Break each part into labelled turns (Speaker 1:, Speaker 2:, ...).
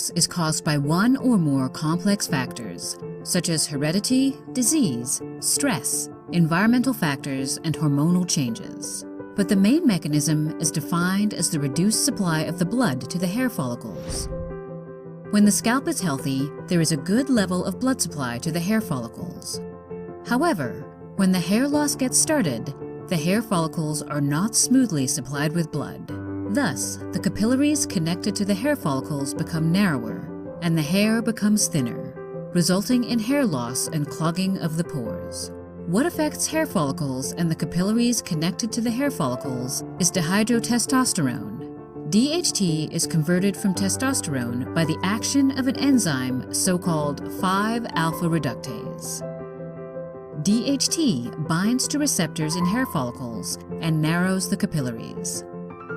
Speaker 1: loss is caused by one or more complex factors, such as heredity, disease, stress, environmental factors, and hormonal changes. But the main mechanism is defined as the reduced supply of the blood to the hair follicles. When the scalp is healthy, there is a good level of blood supply to the hair follicles. However, when the hair loss gets started, the hair follicles are not smoothly supplied with blood. Thus, the capillaries connected to the hair follicles become narrower, and the hair becomes thinner, resulting in hair loss and clogging of the pores. What affects hair follicles and the capillaries connected to the hair follicles is dihydrotestosterone. DHT is converted from testosterone by the action of an enzyme so-called 5-alpha reductase. DHT binds to receptors in hair follicles and narrows the capillaries.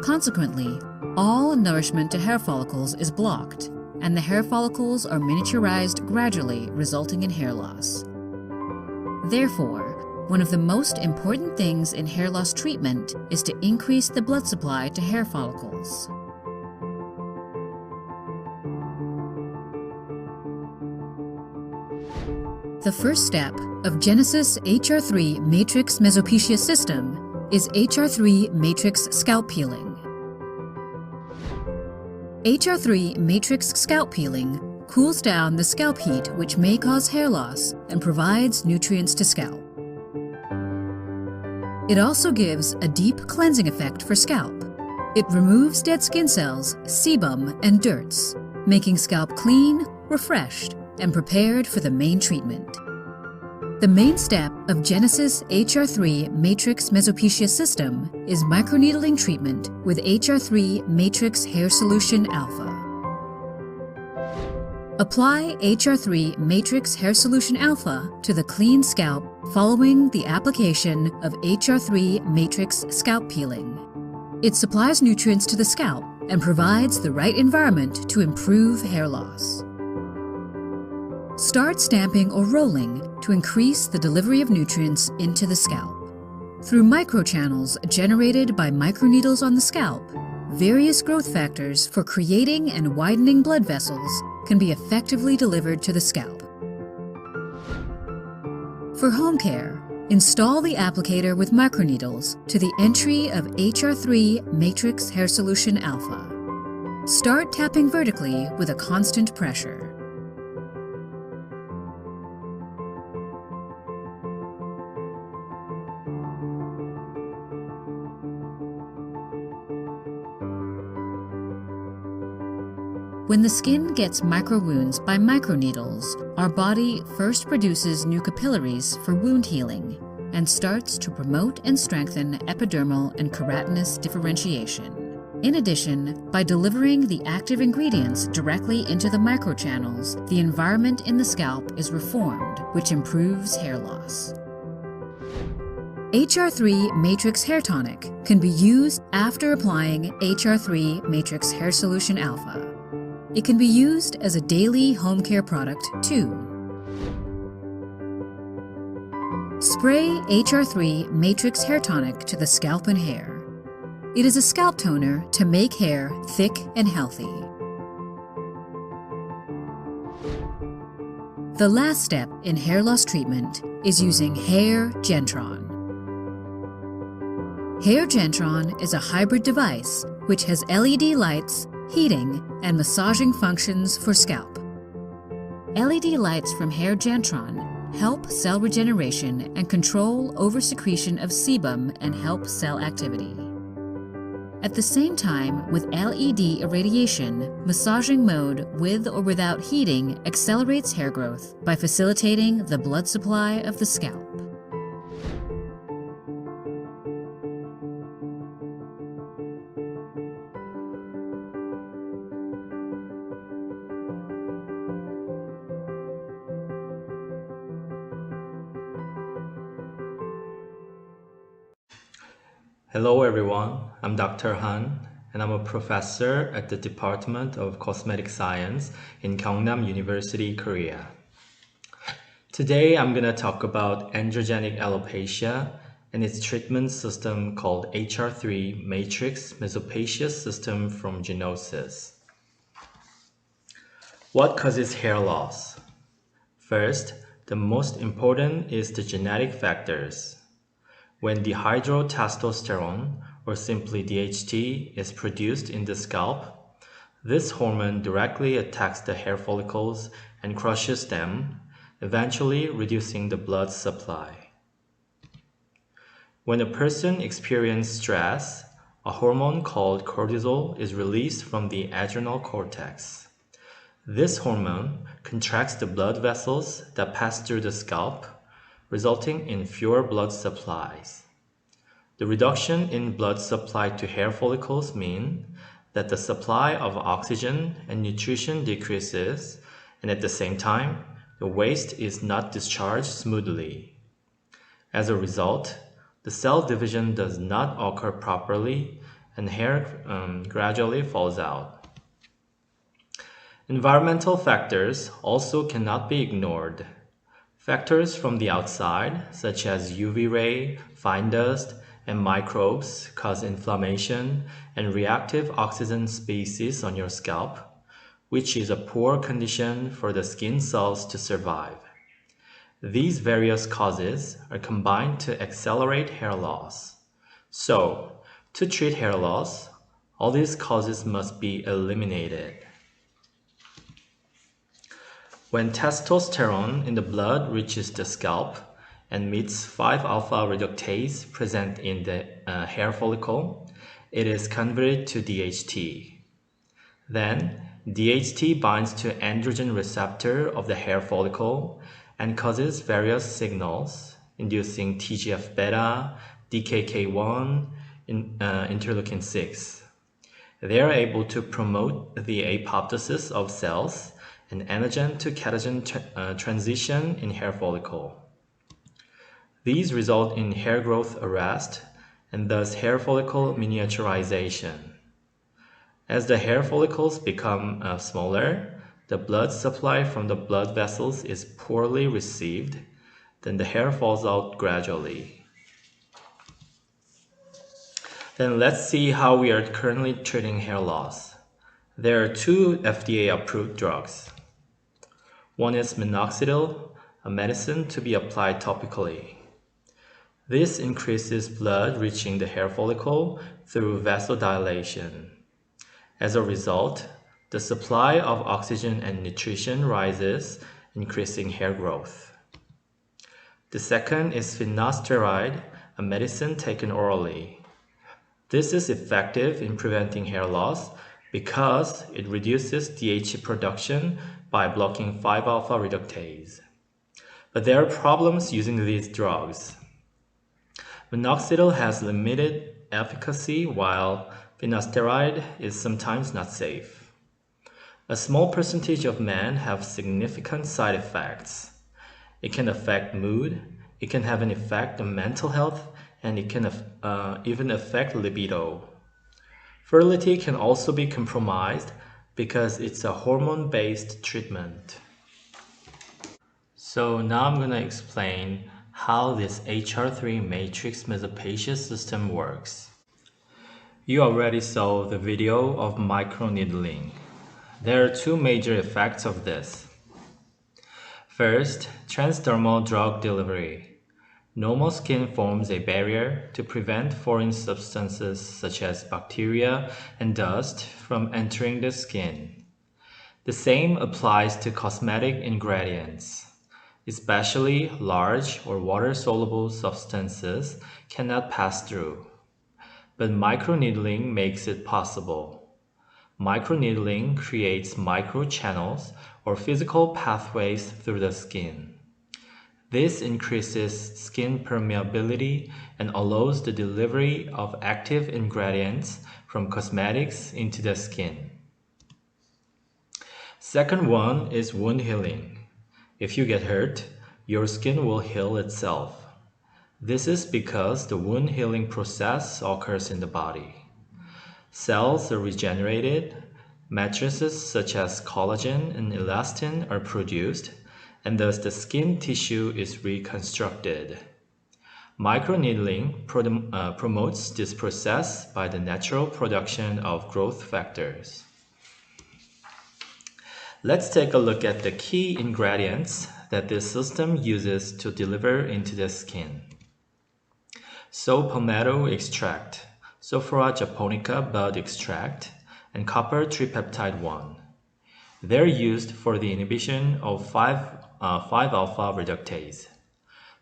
Speaker 1: Consequently, all nourishment to hair follicles is blocked, and the hair follicles are miniaturized gradually, resulting in hair loss. Therefore, one of the most important things in hair loss treatment is to increase the blood supply to hair follicles. The first step of Genesis HR3 matrix mesopecia system is HR3 matrix scalp peeling. HR3 matrix scalp peeling cools down the scalp heat, which may cause hair loss, and provides nutrients to scalp. It also gives a deep cleansing effect for scalp. It removes dead skin cells, sebum, and dirts, making scalp clean, refreshed, and prepared for the main treatment. The main step of Genesis HR3 matrix mesopecia system is microneedling treatment with HR3 matrix hair solution alpha. Apply HR3 matrix hair solution alpha to the clean scalp following the application of HR3 matrix scalp peeling. It supplies nutrients to the scalp and provides the right environment to improve hair loss. Start stamping or rolling to increase the delivery of nutrients into the scalp. Through microchannels generated by microneedles on the scalp, various growth factors for creating and widening blood vessels can be effectively delivered to the scalp. For home care, install the applicator with microneedles to the entry of HR3 matrix hair solution alpha. Start tapping vertically with a constant pressure. When the skin gets micro wounds by microneedles, our body first produces new capillaries for wound healing and starts to promote and strengthen epidermal and keratinous differentiation. In addition, by delivering the active ingredients directly into the microchannels, the environment in the scalp is reformed, which improves hair loss. HR3 Matrix Hair Tonic can be used after applying HR3 Matrix Hair Solution Alpha. It can be used as a daily home care product too. Spray HR3 Matrix Hair Tonic to the scalp and hair. It is a scalp toner to make hair thick and healthy. The last step in hair loss treatment is using Hair Gentron. Hair Gentron is a hybrid device which has LED lights, heating, and massaging functions for scalp. LED lights from Hair Gentron help cell regeneration and control oversecretion of sebum and help cell activity. At the same time, with LED irradiation, massaging mode with or without heating accelerates hair growth by facilitating the blood supply of the scalp.
Speaker 2: Hello everyone, I'm Dr. Han, and I'm a professor at the Department of Cosmetic Science in Gyeongnam University, Korea. Today I'm going to talk about androgenic alopecia and its treatment system called HR3 Matrix Mesopecia System from Genesis. What causes hair loss? First, the most important is the genetic factors. When dihydrotestosterone, or simply DHT, is produced in the scalp, this hormone directly attacks the hair follicles and crushes them, eventually reducing the blood supply. When a person experiences stress, a hormone called cortisol is released from the adrenal cortex. This hormone contracts the blood vessels that pass through the scalp, resulting in fewer blood supplies. The reduction in blood supply to hair follicles means that the supply of oxygen and nutrition decreases, and at the same time, the waste is not discharged smoothly. As a result, the cell division does not occur properly, and hair gradually falls out. Environmental factors also cannot be ignored. Factors from the outside, such as UV ray, fine dust, and microbes, cause inflammation and reactive oxygen species on your scalp, which is a poor condition for the skin cells to survive. These various causes are combined to accelerate hair loss. So, to treat hair loss, all these causes must be eliminated. When testosterone in the blood reaches the scalp and meets 5-alpha reductase present in the hair follicle, it is converted to DHT. Then, DHT binds to androgen receptor of the hair follicle and causes various signals, inducing TGF-beta, DKK1, interleukin 6. They are able to promote the apoptosis of cells and anagen to catagen transition in hair follicle. These result in hair growth arrest and thus hair follicle miniaturization. As the hair follicles become smaller, the blood supply from the blood vessels is poorly received, then the hair falls out gradually. Then let's see how we are currently treating hair loss. There are 2 FDA-approved drugs. One is minoxidil, a medicine to be applied topically. This increases blood reaching the hair follicle through vasodilation. As a result, the supply of oxygen and nutrition rises, increasing hair growth. The second is finasteride, a medicine taken orally. This is effective in preventing hair loss because it reduces DHT production by blocking 5-alpha reductase. But there are problems using these drugs. Minoxidil has limited efficacy while finasteride is sometimes not safe. A small percentage of men have significant side effects. It can affect mood, it can have an effect on mental health, and it can even affect libido. Fertility can also be compromised because it's a hormone-based treatment. So now I'm going to explain how this HR3 matrix mesopacia system works. You already saw the video of microneedling. There are 2 major effects of this. First, transdermal drug delivery. Normal skin forms a barrier to prevent foreign substances such as bacteria and dust from entering the skin. The same applies to cosmetic ingredients. Especially large or water-soluble substances cannot pass through. But microneedling makes it possible. Microneedling creates microchannels or physical pathways through the skin. This increases skin permeability and allows the delivery of active ingredients from cosmetics into the skin. Second one is wound healing. If you get hurt, your skin will heal itself. This is because the wound healing process occurs in the body. Cells are regenerated, matrices such as collagen and elastin are produced, and thus the skin tissue is reconstructed. Microneedling promotes this process by the natural production of growth factors. Let's take a look at the key ingredients that this system uses to deliver into the skin. So palmetto extract, Sophora japonica bud extract, and copper tripeptide 1. They're used for the inhibition of 5-alpha reductase.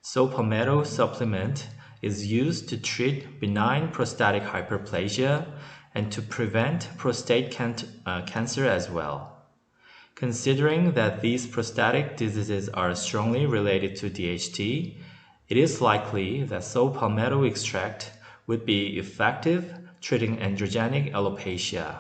Speaker 2: So palmetto supplement is used to treat benign prostatic hyperplasia and to prevent prostate cancer as well. Considering that these prostatic diseases are strongly related to DHT, it is likely that saw palmetto extract would be effective treating androgenic alopecia.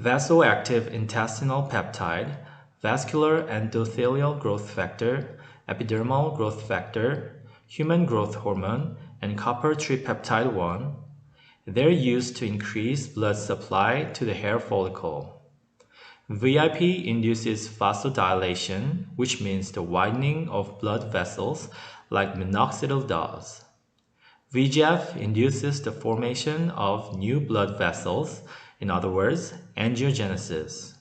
Speaker 2: Vasoactive intestinal peptide, vascular endothelial growth factor, epidermal growth factor, human growth hormone, and copper tripeptide 1, they're used to increase blood supply to the hair follicle. VIP induces vasodilation, which means the widening of blood vessels like minoxidil does. VEGF induces the formation of new blood vessels, in other words, angiogenesis.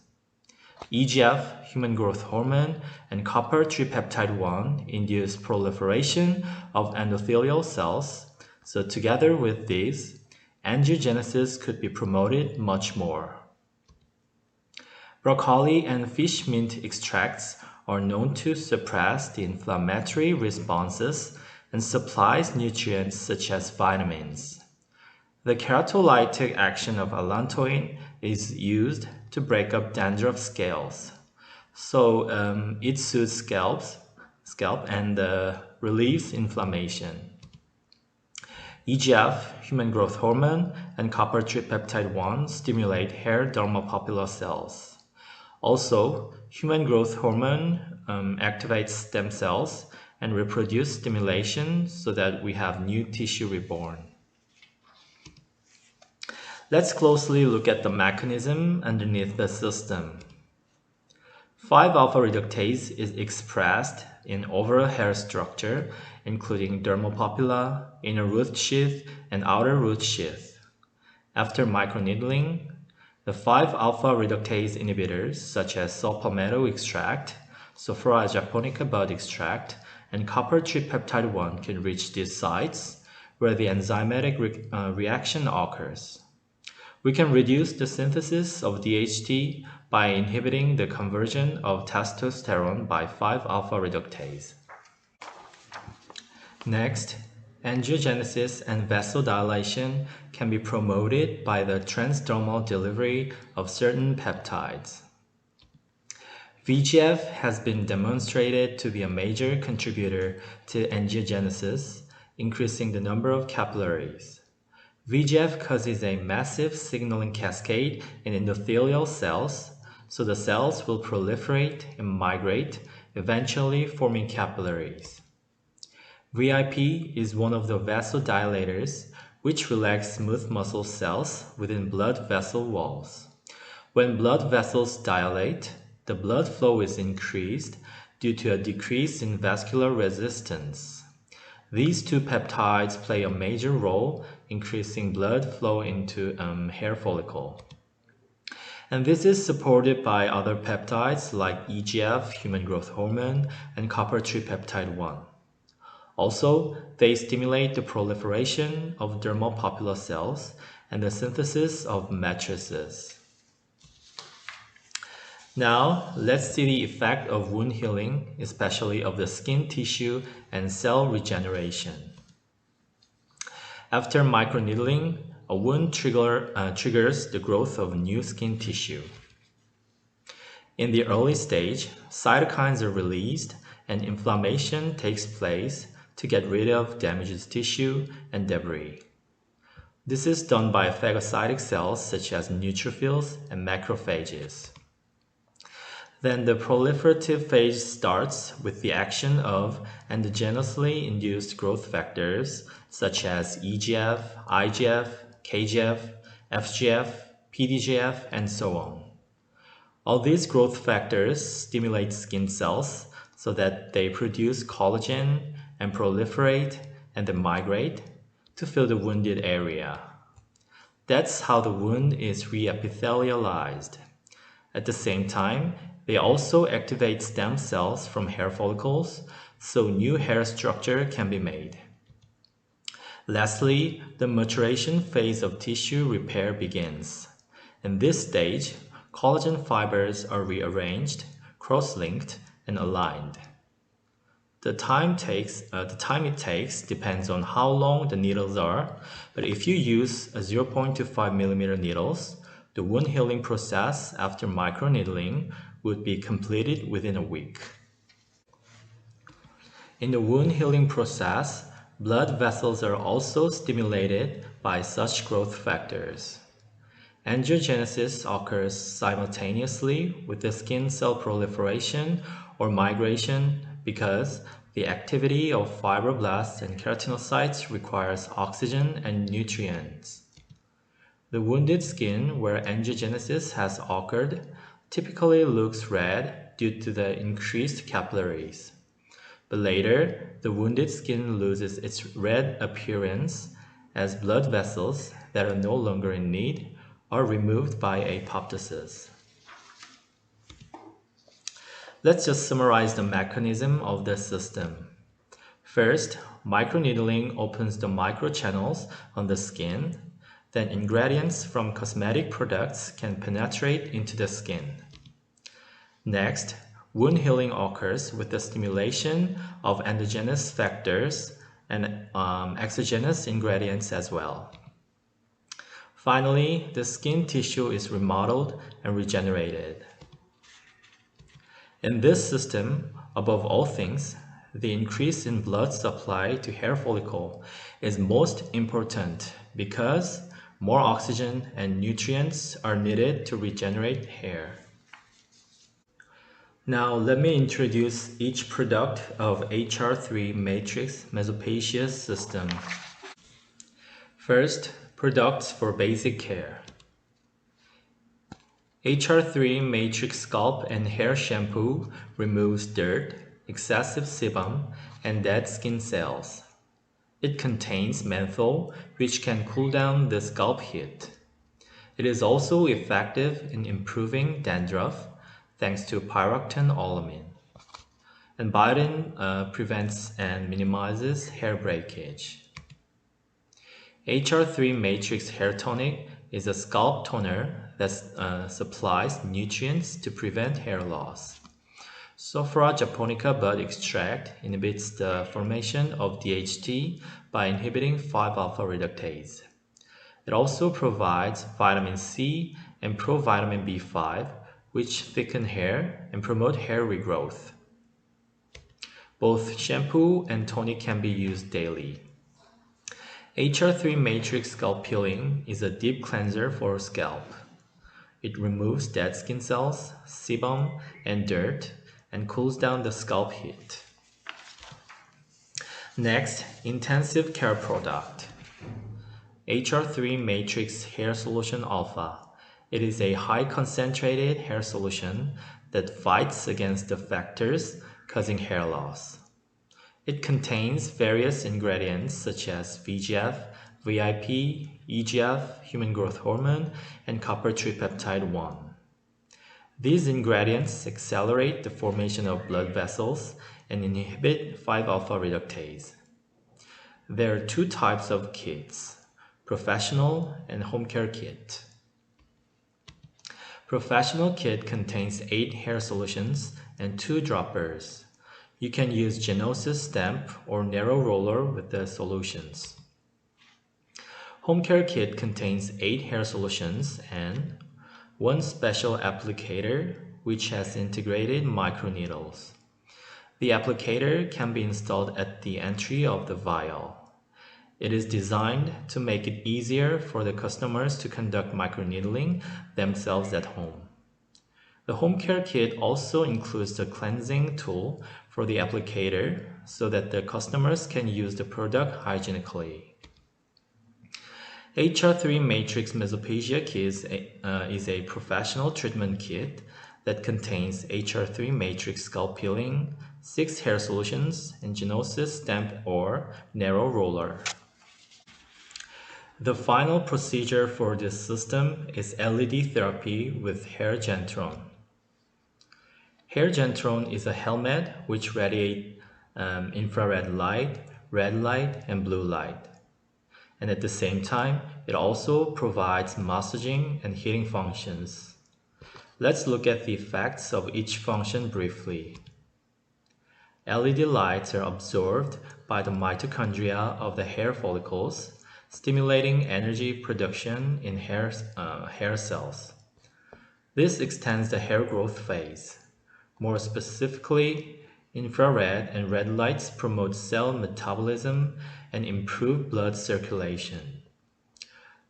Speaker 2: EGF, human growth hormone, and copper tripeptide 1 induce proliferation of endothelial cells, so together with these, angiogenesis could be promoted much more. Broccoli and fish mint extracts are known to suppress the inflammatory responses and supplies nutrients such as vitamins. The keratolytic action of allantoin is used to break up dandruff scales. So it soothes scalp and relieves inflammation. EGF, human growth hormone, and copper tripeptide 1 stimulate hair dermopopula cells. Also, human growth hormone activates stem cells and reproduce stimulation so that we have new tissue reborn. Let's closely look at the mechanism underneath the system. 5-alpha reductase is expressed in overall hair structure, including dermopopula, inner root sheath, and outer root sheath. After microneedling, the 5-alpha reductase inhibitors such as saw palmetto extract, Sophora japonica bud extract, and copper tripeptide 1 can reach these sites where the enzymatic reaction occurs. We can reduce the synthesis of DHT by inhibiting the conversion of testosterone by 5-alpha reductase. Next, angiogenesis and vasodilation can be promoted by the transdermal delivery of certain peptides. VEGF has been demonstrated to be a major contributor to angiogenesis, increasing the number of capillaries. VEGF causes a massive signaling cascade in endothelial cells, so the cells will proliferate and migrate, eventually forming capillaries. VIP is one of the vasodilators which relax smooth muscle cells within blood vessel walls. When blood vessels dilate, the blood flow is increased due to a decrease in vascular resistance. These two peptides play a major role increasing blood flow into hair follicle. And this is supported by other peptides like EGF, human growth hormone, and copper tripeptide 1. Also, they stimulate the proliferation of dermopopula cells and the synthesis of matrices. Now, let's see the effect of wound healing, especially of the skin tissue and cell regeneration. After microneedling, a wound triggers the growth of new skin tissue. In the early stage, cytokines are released and inflammation takes place to get rid of damaged tissue and debris. This is done by phagocytic cells such as neutrophils and macrophages. Then the proliferative phase starts with the action of endogenously induced growth factors such as EGF, IGF, KGF, FGF, PDGF, and so on. All these growth factors stimulate skin cells so that they produce collagen and proliferate and then migrate to fill the wounded area. That's how the wound is reepithelialized. At the same time, they also activate stem cells from hair follicles, so new hair structure can be made. Lastly, the maturation phase of tissue repair begins. In this stage, collagen fibers are rearranged, cross-linked, and aligned. The time it takes depends on how long the needles are, but if you use a 0.25 mm needles, the wound healing process after microneedling would be completed within a week. In the wound healing process, blood vessels are also stimulated by such growth factors. Angiogenesis occurs simultaneously with the skin cell proliferation or migration because the activity of fibroblasts and keratinocytes requires oxygen and nutrients. The wounded skin where angiogenesis has occurred typically looks red due to the increased capillaries. But later, the wounded skin loses its red appearance as blood vessels that are no longer in need are removed by apoptosis. Let's just summarize the mechanism of the system. First, microneedling opens the microchannels on the skin. Then ingredients from cosmetic products can penetrate into the skin. Next, wound healing occurs with the stimulation of endogenous factors and exogenous ingredients as well. Finally, the skin tissue is remodeled and regenerated. In this system, above all things, the increase in blood supply to hair follicle is most important because more oxygen and nutrients are needed to regenerate hair. Now let me introduce each product of HR3 matrix mesopacia system. First, products for basic care. HR3 matrix scalp and hair shampoo removes dirt, excessive sebum, and dead skin cells. It contains menthol, which can cool down the scalp heat. It is also effective in improving dandruff thanks to pyroxanolone. And biotin prevents and minimizes hair breakage. HR3 Matrix Hair Tonic is a scalp toner that supplies nutrients to prevent hair loss. Sophora japonica bud extract inhibits the formation of DHT by inhibiting 5-alpha reductase. It also provides vitamin C and provitamin B5, which thicken hair and promote hair regrowth. Both shampoo and tonic can be used daily. HR3 Matrix Scalp Peeling is a deep cleanser for scalp. It removes dead skin cells, sebum, and dirt, and cools down the scalp heat. Next, intensive care product. HR3 Matrix Hair Solution Alpha. It is a high concentrated hair solution that fights against the factors causing hair loss. It contains various ingredients such as VEGF, VIP, EGF, human growth hormone, and copper tripeptide 1. These ingredients accelerate the formation of blood vessels and inhibit 5-alpha reductase. There are two types of kits, professional and home care kit. Professional kit contains 8 hair solutions and 2 droppers. You can use Genosis stamp or narrow roller with the solutions. Home care kit contains 8 hair solutions and 1 special applicator which has integrated microneedles. The applicator can be installed at the entry of the vial. It is designed to make it easier for the customers to conduct microneedling themselves at home. The home care kit also includes the cleansing tool for the applicator so that the customers can use the product hygienically. HR3 Matrix Mesopacia Kit is a professional treatment kit that contains HR3 Matrix Scalp Peeling, 6 hair solutions, and Genosis stamp or narrow roller. The final procedure for this system is LED therapy with hair gentron. Hair Gentron is a helmet which radiates infrared light, red light, and blue light. And at the same time, it also provides massaging and heating functions. Let's look at the effects of each function briefly. LED lights are absorbed by the mitochondria of the hair follicles, stimulating energy production in hair cells. This extends the hair growth phase. More specifically, infrared and red lights promote cell metabolism and improve blood circulation.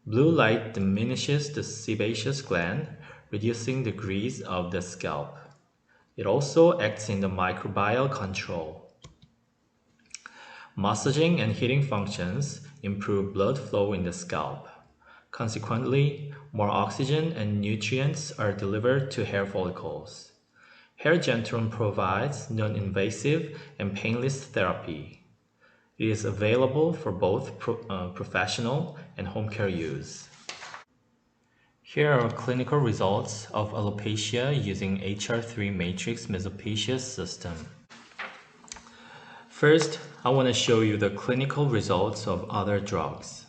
Speaker 2: Blue light diminishes the sebaceous gland, reducing the grease of the scalp. It also acts in the microbial control. Massaging and heating functions improve blood flow in the scalp. Consequently, more oxygen and nutrients are delivered to hair follicles. Hair Gentron provides non-invasive and painless therapy. It is available for both professional and home care use. Here are clinical results of alopecia using HR3 matrix mesopecia system. First, I want to show you the clinical results of other drugs.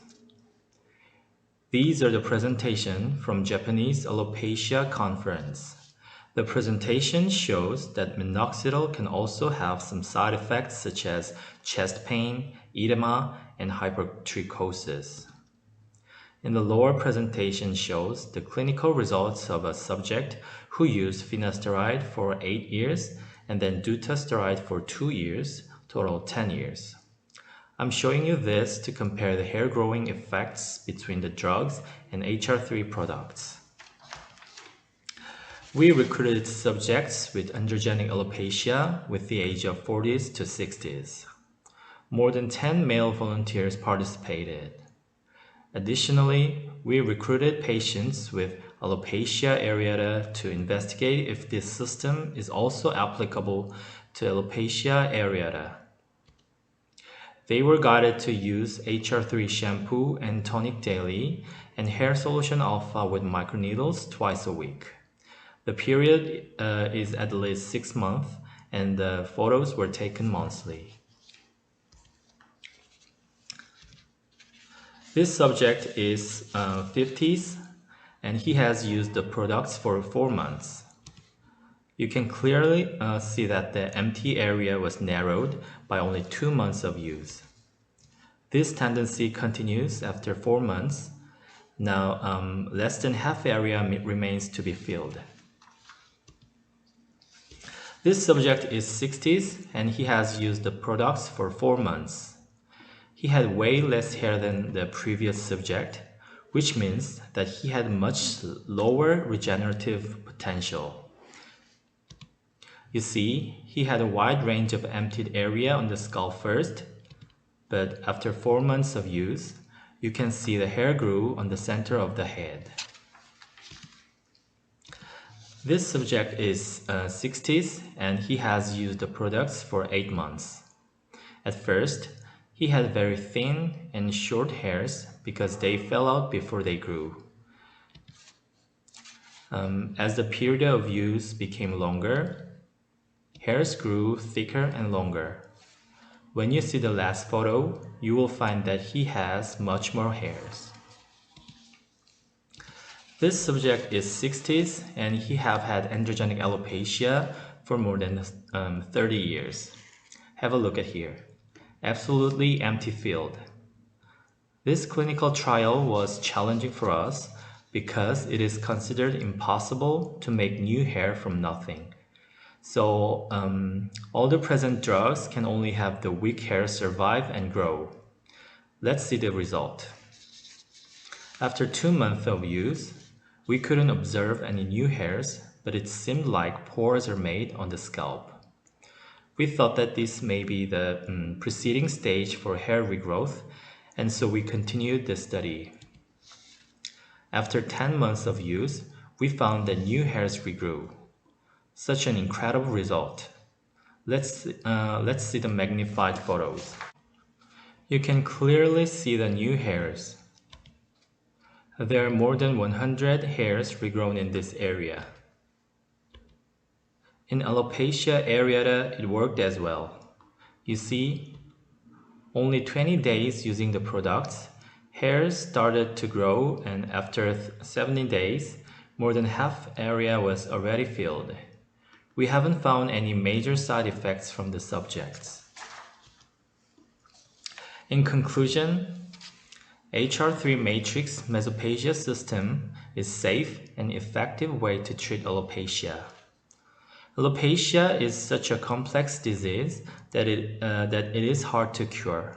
Speaker 2: These are the presentation from Japanese Alopecia Conference. The presentation shows that minoxidil can also have some side effects such as chest pain, edema, and hypertrichosis. In the lower presentation shows the clinical results of a subject who used finasteride for 8 years and then dutasteride for 2 years, total 10 years. I'm showing you this to compare the hair growing effects between the drugs and HR3 products. We recruited subjects with androgenic alopecia with the age of 40s to 60s. More than 10 male volunteers participated. Additionally, we recruited patients with alopecia areata to investigate if this system is also applicable to alopecia areata. They were guided to use HR3 shampoo and tonic daily and hair solution alpha with microneedles twice a week. The period is at least 6 months and the photos were taken monthly. This subject is 50s and he has used the products for 4 months. You can clearly see that the empty area was narrowed by only 2 months of use. This tendency continues after 4 months. Now less than half area remains to be filled. This subject is 60s and he has used the products for 4 months. He had way less hair than the previous subject, which means that he had much lower regenerative potential. You see, he had a wide range of emptied area on the scalp first, but after 4 months of use, you can see the hair grew on the center of the head. This subject is 60s and he has used the products for 8 months. At first, he had very thin and short hairs because they fell out before they grew. As the period of use became longer, hairs grew thicker and longer. When you see the last photo, you will find that he has much more hairs. This subject is 60s and he have had androgenic alopecia for more than 30 years. Have a look at here. Absolutely empty field. This clinical trial was challenging for us because it is considered impossible to make new hair from nothing. So all the present drugs can only have the weak hair survive and grow. Let's see the result. After 2 months of use, we couldn't observe any new hairs, but it seemed like pores are made on the scalp. We thought that this may be the preceding stage for hair regrowth, and so we continued the study. After 10 months of use, we found that new hairs regrew. Such an incredible result. Let's see the magnified photos. You can clearly see the new hairs. There are more than 100 hairs regrown in this area. In alopecia areata, it worked as well. You see, only 20 days using the products, hairs started to grow, and after 70 days, more than half area was already filled. We haven't found any major side effects from the subjects. In conclusion, HR3 matrix mesopagia system is safe and effective way to treat alopecia. Alopecia is such a complex disease that it is hard to cure.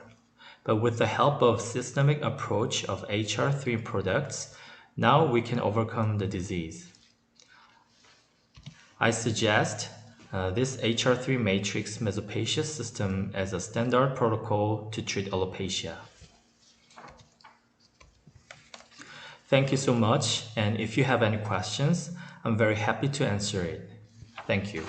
Speaker 2: But with the help of systemic approach of HR3 products, now we can overcome the disease. I suggest this HR3 matrix mesopagia system as a standard protocol to treat alopecia. Thank you so much, and if you have any questions, I'm very happy to answer it. Thank you.